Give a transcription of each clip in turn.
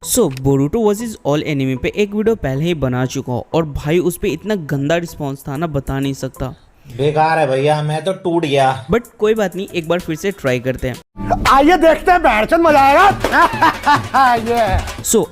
Boruto versus all anime पे एक video पहले ही बना चुका हूँ और भाई उस पे इतना गंदा रिस्पांस था ना, बता नहीं सकता। बेकार है भैया, मैं तो टूट गया। बट कोई बात नहीं, एक बार फिर से ट्राई करते हैं। आइए देखते हैं, बैठचंद मजा आएगा।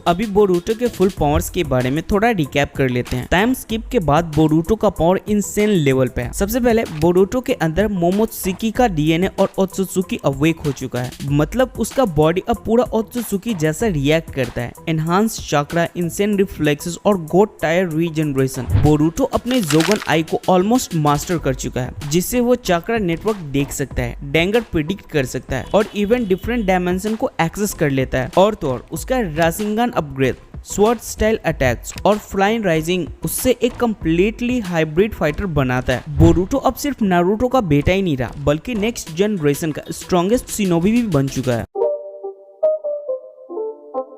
अभी बोरूटो के फुल पावर्स के बारे में थोड़ा रिकैप कर लेते हैं। टाइम स्किप के बाद बोरूटो का पावर इंसेन लेवल पे है। सबसे पहले बोरूटो के अंदर मोमोत्सुकी का डीएनए और ओत्सुत्सुकी अवेक हो चुका है, मतलब उसका बॉडी अब पूरा ओत्सुत्सुकी जैसा रिएक्ट करता है। एनहांस चाक्रा, इंसेन रिफ्लेक्सेस और गोड टायर रीजनरेशन। बोरूटो अपने जोगन आई को ऑलमोस्ट मास्टर कर चुका है, जिससे वो चाक्रा नेटवर्क देख सकता है, डेंगर प्रिडिक्ट कर सकता है और इवन डिफरेंट डायमेंशन को एक्सेस कर लेता है। और तो और उसका राशिंगन अपग्रेड, स्वॉर्ड स्टाइल अटैक्स और फ्लाइंग राइजिंग उससे एक कम्प्लीटली हाइब्रिड फाइटर बनाता है। बोरूटो अब सिर्फ नारुतो का बेटा ही नहीं रहा, बल्कि नेक्स्ट जनरेशन का स्ट्रॉन्गेस्ट शिनोबी भी बन चुका है।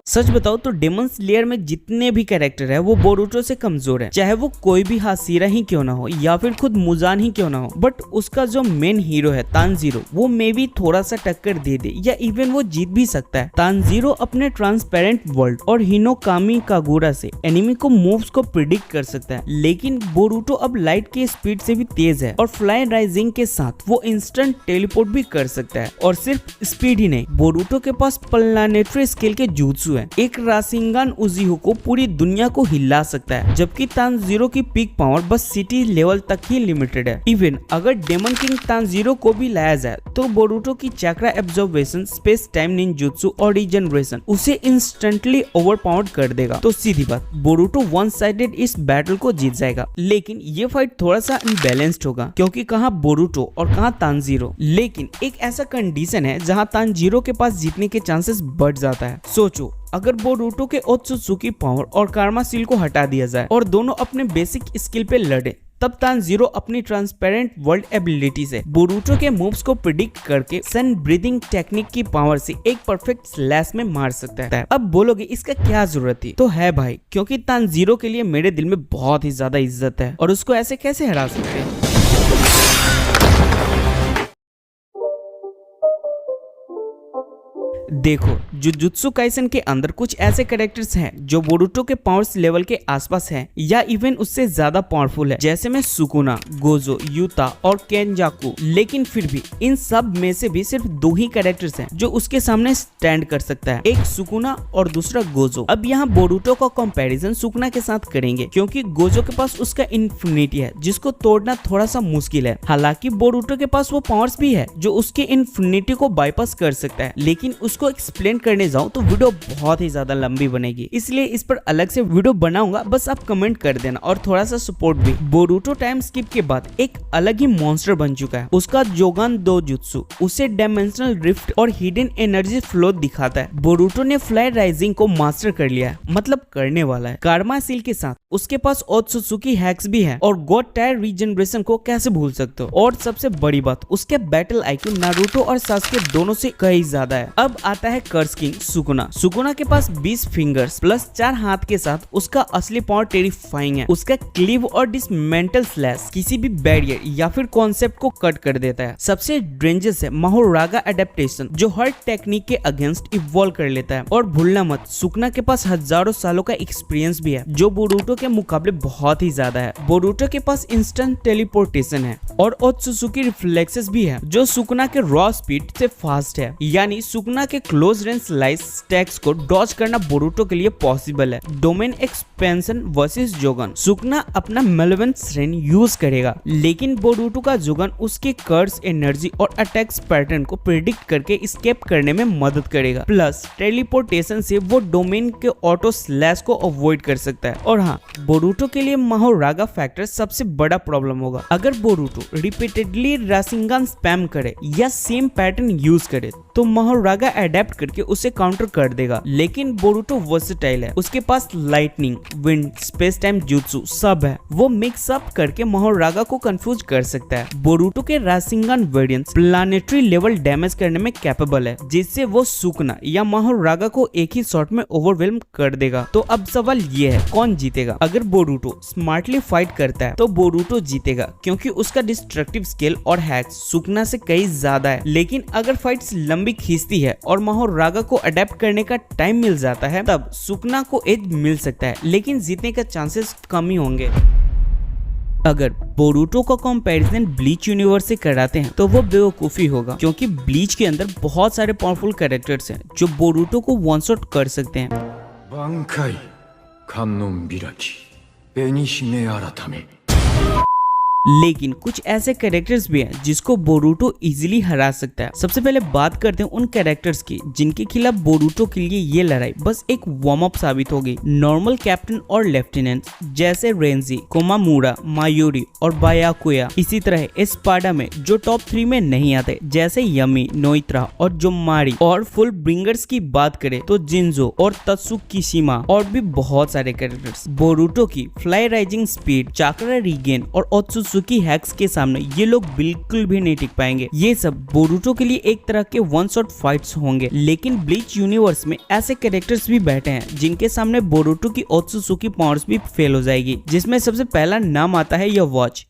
सच बताओ तो डेमन स्लेयर में जितने भी कैरेक्टर है वो बोरूटो से कमजोर है, चाहे वो कोई भी हासिरा ही क्यों ना हो या फिर खुद मुजान ही क्यों ना हो। बट उसका जो मेन हीरो है तानजीरो, वो मे भी थोड़ा सा टक्कर दे दे या इवन वो जीत भी सकता है। तानजीरो अपने ट्रांसपेरेंट वर्ल्ड और हिनोकामी कागुरा से एनिमी को मूव्स को प्रिडिक्ट कर सकता है, लेकिन बोरूटो अब लाइट के स्पीड से भी तेज है और फ्लाई राइजिंग के साथ वो इंस्टेंट टेलीपोर्ट भी कर सकता है। और सिर्फ स्पीड ही नहीं, बोरूटो के पास प्लानेटरी स्केल के jutsu है। एक राशिंगन उजीहु को पूरी दुनिया को हिला सकता है, जबकि तानजीरो की peak power bus city level तक ही लिमिटेड है। इवन अगर डेमन किंग तानजीरो को भी लाया जाए तो बोरूटो की चक्रा एब्जॉर्बेशन, स्पेस टाइम निंजुत्सु और रीजनरेशन उसे इंस्टेंटली ओवरपावर्ड कर देगा। तो सीधी बात, बोरूटो वन साइडेड इस बैटल को जीत जाएगा। लेकिन ये फाइट थोड़ा सा इनबैलेंस्ड होगा, क्योंकि कहाँ बोरूटो और कहाँ तानजीरो। लेकिन एक ऐसा कंडीशन है जहाँ तानजीरो के पास जीतने के चांसेस बढ़ जाता है। सोचो, अगर बोरूटो के ओत्सुत्सुकी पावर और कार्मा सील को हटा दिया जाए और दोनों अपने बेसिक स्किल पे लड़े, तब तानजीरो अपनी ट्रांसपेरेंट वर्ल्ड एबिलिटी से बोरूटो के मूव्स को प्रिडिक्ट करके सन ब्रीदिंग टेक्निक की पावर से एक परफेक्ट स्लैश में मार सकता है। अब बोलोगे इसका क्या जरूरत थी? तो है भाई, क्योंकि तानजीरो के लिए मेरे दिल में बहुत ही ज्यादा इज्जत है और उसको ऐसे कैसे हरा सकते हैं। देखो, जुजुत्सु काइसन के अंदर कुछ ऐसे कैरेक्टर्स हैं जो बोरूटो के पावर्स लेवल के आसपास हैं या इवन उससे ज्यादा पावरफुल है, जैसे में सुकुना, गोजो, यूता और केंजाकू। लेकिन फिर भी इन सब में से भी सिर्फ दो ही कैरेक्टर्स हैं जो उसके सामने स्टैंड कर सकता है, एक सुकुना और दूसरा गोजो। अब यहाँ बोरूटो का कंपैरिजन सुकुना के साथ करेंगे, क्योंकि गोजो के पास उसका इन्फिनिटी है जिसको तोड़ना थोड़ा सा मुश्किल है। हालांकि बोरूटो के पास वो पावर्स भी है जो उसके इन्फिनिटी को बाईपास कर सकता है, लेकिन उसको एक्सप्लेन करने जाऊं तो वीडियो बहुत ही ज्यादा लंबी बनेगी, इसलिए इस पर अलग से वीडियो बनाऊंगा। बस आप कमेंट कर देना और थोड़ा सा सपोर्ट भी। बोरूटो टाइम स्किप के बाद एक अलग ही मॉन्स्टर बन चुका है। उसका जोगान दो जुत्सु उसे डायमेंशनल रिफ्ट और हिडन एनर्जी फ्लो दिखाता है। बोरूटो ने फ्लाई राइजिंग को मास्टर कर लिया है, मतलब करने वाला है। कार्मा सील के साथ उसके पास ओत्सुत्सुकी हैक्स भी है और गॉड टायर रीजनरेशन को कैसे भूल सकते हो। और सबसे बड़ी बात, उसके बैटल आईक्यू नारुतो और सास्के दोनों से कहीं ज्यादा है। अब आता है कर्स किंग सुकुना। सुकुना के पास 20 फिंगर्स प्लस 4 हाथ के साथ उसका असली पावर टेरिफाइंग है। उसका क्लीव और डिसमेंटल स्लैश किसी भी बैरियर या फिर कॉन्सेप्ट को कट कर देता है। सबसे डेंजरस है माहोरागा एडेप्टेशन, जो हर टेक्निक के अगेंस्ट इवॉल्व कर लेता है। और भूलना मत, सुकुना के पास हजारों सालों का एक्सपीरियंस भी है, जो बोरूटो के मुकाबले बहुत ही ज्यादा है। बोरूटो के पास इंस्टेंट टेलीपोर्टेशन है और ओत्सुत्सुकी रिफ्लेक्सेस भी है, जो सुकुना के रॉ स्पीड से फास्ट है। यानी सुकुना के क्लोज रेंज स्लाइस स्टैक्स को डॉज करना बोरूटो के लिए पॉसिबल है। डोमेन एक्सपेंशन वर्सेस जोगन, सुकुना अपना मेलेवेंट श्रेणी यूज करेगा, लेकिन बोरूटो का जोगन उसके कर्स, एनर्जी और अटैक्स पैटर्न को प्रिडिक्ट करके एस्केप करने में मदद करेगा। प्लस टेलीपोर्टेशन से वो डोमेन के ऑटो स्लैश को अवॉइड कर सकता है। और हाँ, बोरूटो के लिए माहोरागा फैक्टर सबसे बड़ा प्रॉब्लम होगा। अगर बोरूटो रिपीटेडली राशिंगन स्पैम करे या सेम पैटर्न यूज करे तो माहोरागा अडेप्ट करके उसे काउंटर कर देगा। लेकिन बोरूटो वर्सेटाइल है, उसके पास lightning, wind, space time jutsu सब है। वो मिक्स अप करके माहोरागा को कंफ्यूज कर सकता है। बोरूटो के राशिंगन वेरिएंट्स प्लानेटरी लेवल डैमेज करने में कैपेबल है, जिससे वो सुकुना या माहोरागा को एक ही शॉट में ओवरवेल्म कर देगा। तो अब सवाल ये है, कौन जीतेगा? अगर बोरूटो स्मार्टली फाइट करता है तो बोरूटो जीतेगा, क्योंकि उसका डिस्ट्रक्टिव स्किल और हैक्स सुकुना से कहीं ज्यादा है। लेकिन अगर फाइट्स लंबी लंबी खींचती है और माहौर रागा को अडेप्ट करने का टाइम मिल जाता है, तब सुकुना को एज मिल सकता है, लेकिन जीतने का चांसेस कम ही होंगे। अगर बोरुटो का कंपैरिजन ब्लीच यूनिवर्स से कराते हैं तो वो बेवकूफी होगा, क्योंकि ब्लीच के अंदर बहुत सारे पावरफुल कैरेक्टर्स हैं जो बोरुटो को वन शॉट कर सकते हैं। 挽回観音開き紅姫改め लेकिन कुछ ऐसे कैरेक्टर्स भी हैं जिसको बोरुटो इजीली हरा सकता है। सबसे पहले बात करते हैं उन कैरेक्टर्स की जिनके खिलाफ बोरुटो के लिए ये लड़ाई बस एक वार्म अप साबित होगी। नॉर्मल कैप्टन और लेफ्टिनेंट जैसे रेंजी, कोमामुरा, मायोरी और बायाकुया। इसी तरह एस्पाडा में जो टॉप 3 में नहीं आते जैसे यमी, नोइत्रा और जोमारी। और फुल ब्रिंगर्स की बात करें तो जिंजो और तत्सुकिशिमा और भी बहुत सारे कैरेक्टर्स। बोरुटो की fly rising speed, chakra regain और ओत्सुकी हैक्स के सामने ये लोग बिल्कुल भी नहीं टिक पाएंगे। ये सब बोरुटो के लिए एक तरह के वन शॉट फाइट्स होंगे, लेकिन ब्लीच यूनिवर्स में ऐसे कैरेक्टर्स भी बैठे हैं जिनके सामने बोरुटो की ओत्सुकी पावर्स भी फेल हो जाएगी, जिसमें सबसे पहला नाम आता है यह वॉच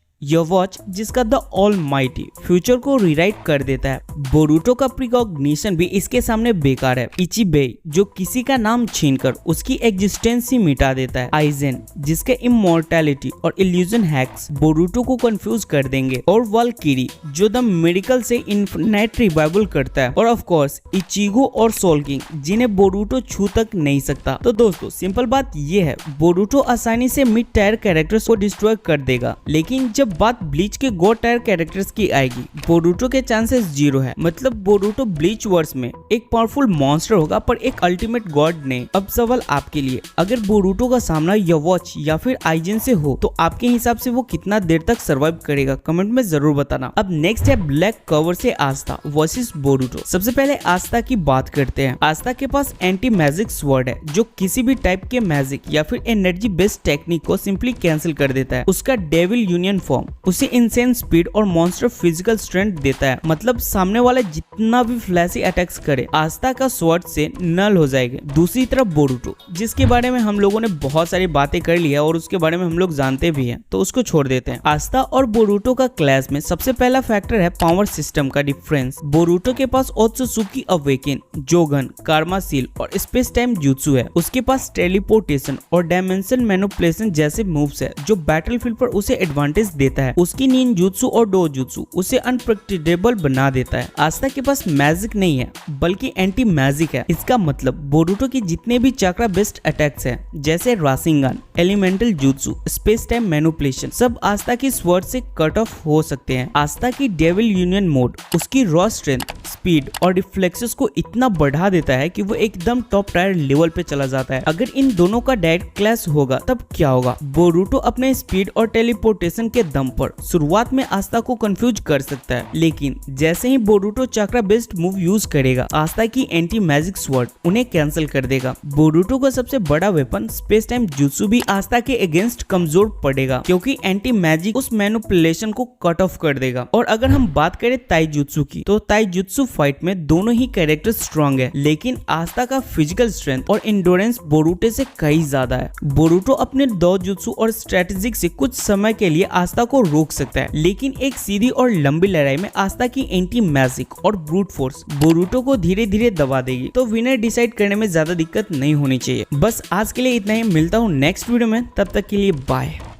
जिसका द ऑलमाइटी फ्यूचर को रीराइट कर देता है। बोरुटो का प्रिकॉग्निशन भी इसके सामने बेकार है। इचिबेई जो किसी का नाम छीनकर उसकी एग्जिस्टेंस ही मिटा देता है। आइजेन जिसके इमोर्टैलिटी और इल्यूजन हैक्स बोरुटो को कंफ्यूज कर देंगे। और वाल्किरी जो द मेडिकल से इन्फिनाइट रिवाइवल करता है। और ऑफ कोर्स इचिगो और सोल किंग जिन्हें बोरुटो छू तक नहीं सकता। तो दोस्तों सिंपल बात ये है, बोरुटो आसानी से मिड टायर कैरेक्टर्स को डिस्ट्रॉय कर देगा, लेकिन जब बात ब्लीच के गॉड टायर कैरेक्टर्स की आएगी बोरुटो के चांसेस 0 है। मतलब बोरुटो ब्लीच वर्स में एक पावरफुल मॉन्स्टर होगा पर एक अल्टीमेट गॉड ने। अब सवाल आपके लिए, अगर बोरुटो का सामना यवॉच या फिर आइजेन से हो तो आपके हिसाब से वो कितना देर तक सर्वाइव करेगा, कमेंट में जरूर बताना। अब नेक्स्ट है ब्लैक कवर से आस्था वर्सेस बोरुटो। सबसे पहले आस्था की बात करते हैं। आस्था के पास एंटी मैजिक स्वॉर्ड है जो किसी भी टाइप के मैजिक या फिर एनर्जी बेस्ड टेक्निक को सिंपली कैंसिल कर देता है। उसका डेविल यूनियन फॉर्म उसे इनसेन स्पीड और मॉन्स्टर फिजिकल स्ट्रेंथ देता है। मतलब सामने वाला जितना भी फ्लैशी अटैक्स करे आस्था का स्वॉर्ड से नल हो जाएगा। दूसरी तरफ बोरुटो जिसके बारे में हम लोगों ने बहुत सारी बातें कर ली है और उसके बारे में हम लोग जानते भी हैं, तो उसको छोड़ देते हैं। आस्था और बोरुटो का क्लैश में सबसे पहला फैक्टर है पावर सिस्टम का डिफरेंस। बोरुटो के पास ओत्सुकी अवेकन, जोगन, कार्मा सील और स्पेस टाइम जुत्सु है। उसके पास टेलीपोर्टेशन और डायमेंशन मैनिपुलेशन जैसे मूव्स है जो बैटलफील्ड पर उसे एडवांटेज देता है। उसकी निंजुत्सु और डोजुत्सु उसे अनप्रेडिक्टेबल बना देता है। आस्था के पास मैजिक नहीं है बल्कि एंटी मैजिक है। इसका मतलब बोरुटो के जितने भी चक्रा बेस्ड अटैक्स हैं जैसे rasengan, elemental jutsu, space time manipulation सब आस्था की स्वॉर्ड से कट ऑफ हो सकते हैं। आस्था की डेविल यूनियन मोड उसकी रॉ स्ट्रेंथ, स्पीड और रिफ्लेक्सेस को इतना बढ़ा देता है कि वो एकदम टॉप टायर लेवल पे चला जाता है। अगर इन दोनों का डायरेक्ट क्लैश होगा तब क्या होगा? बोरुटो अपने स्पीड और टेलीपोर्टेशन के दम पर शुरुआत में आस्था को कंफ्यूज कर सकता है, लेकिन जैसे ही बोरुटो चक्रा बेस्ड मूव यूज करेगा आस्था की एंटी मैजिक स्वॉर्ड उन्हें कैंसिल कर देगा। बोरुटो का सबसे बड़ा वेपन स्पेस टाइम जुत्सु भी आस्था के अगेंस्ट कमजोर पड़ेगा क्योंकि एंटी मैजिक उस मैनिपुलेशन को कट ऑफ कर देगा। और अगर हम बात करें ताइजुत्सु की तो ताइजुत्सु फाइट में दोनों ही कैरेक्टर स्ट्रॉन्ग है, लेकिन आस्था का फिजिकल स्ट्रेंथ और इंडोरेंस बोरुटो से कहीं ज्यादा है। बोरुटो अपने दो जुत्सु और स्ट्रेटेजिक से कुछ समय के लिए आस्था को रोक सकता है, लेकिन एक सीधी और लंबी लड़ाई में आस्था की एंटी मैजिक और ब्रूट फोर्स बोरुटो को धीरे धीरे दबा देगी। तो विनर डिसाइड करने में ज्यादा दिक्कत नहीं होनी चाहिए। बस आज के लिए इतना ही, मिलता हूँ नेक्स्ट वीडियो में, तब तक के लिए बाय।